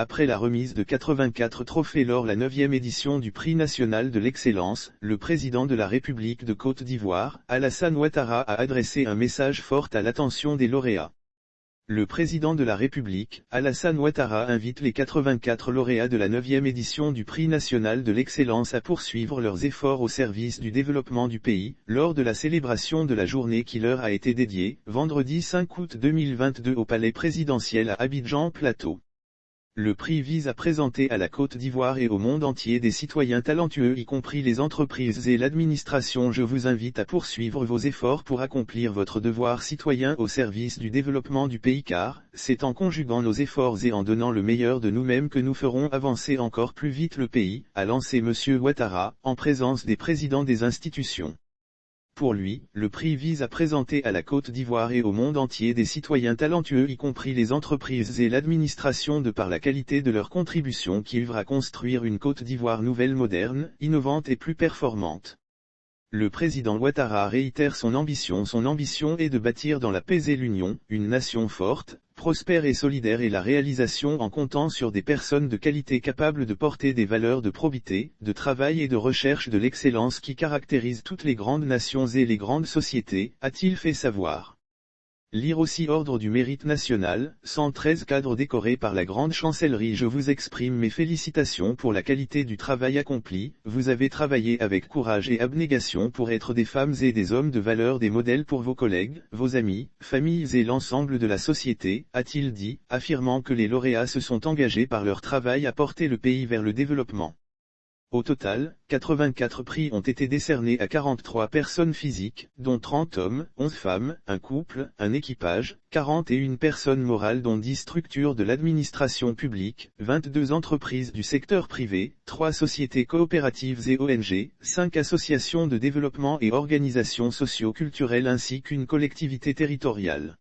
Après la remise de 84 trophées lors la 9e édition du Prix national de l'excellence, le président de la République de Côte d'Ivoire, Alassane Ouattara a adressé un message fort à l'attention des lauréats. Le président de la République, Alassane Ouattara invite les 84 lauréats de la 9e édition du Prix national de l'excellence à poursuivre leurs efforts au service du développement du pays, lors de la célébration de la journée qui leur a été dédiée, vendredi 5 août 2022 au palais présidentiel à Abidjan Plateau. Le prix vise à présenter à la Côte d'Ivoire et au monde entier des citoyens talentueux y compris les entreprises et l'administration. Je vous invite à poursuivre vos efforts pour accomplir votre devoir citoyen au service du développement du pays car, c'est en conjuguant nos efforts et en donnant le meilleur de nous-mêmes que nous ferons avancer encore plus vite le pays, a lancé M. Ouattara, en présence des présidents des institutions. Pour lui, le prix vise à présenter à la Côte d'Ivoire et au monde entier des citoyens talentueux y compris les entreprises et l'administration de par la qualité de leur contribution qui œuvrent à construire une Côte d'Ivoire nouvelle moderne, innovante et plus performante. Le président Ouattara réitère son ambition est de bâtir dans la paix et l'union, une nation forte, prospère et solidaire et la réalisation en comptant sur des personnes de qualité capables de porter des valeurs de probité, de travail et de recherche de l'excellence qui caractérisent toutes les grandes nations et les grandes sociétés, a-t-il fait savoir. Lire aussi Ordre du Mérite National, 113 cadres décorés par la Grande Chancellerie. Je vous exprime mes félicitations pour la qualité du travail accompli, vous avez travaillé avec courage et abnégation pour être des femmes et des hommes de valeur, des modèles pour vos collègues, vos amis, familles et l'ensemble de la société, a-t-il dit, affirmant que les lauréats se sont engagés par leur travail à porter le pays vers le développement. Au total, 84 prix ont été décernés à 43 personnes physiques, dont 30 hommes, 11 femmes, un couple, un équipage, 41 personnes morales dont 10 structures de l'administration publique, 22 entreprises du secteur privé, 3 sociétés coopératives et ONG, 5 associations de développement et organisations socio-culturelles ainsi qu'une collectivité territoriale.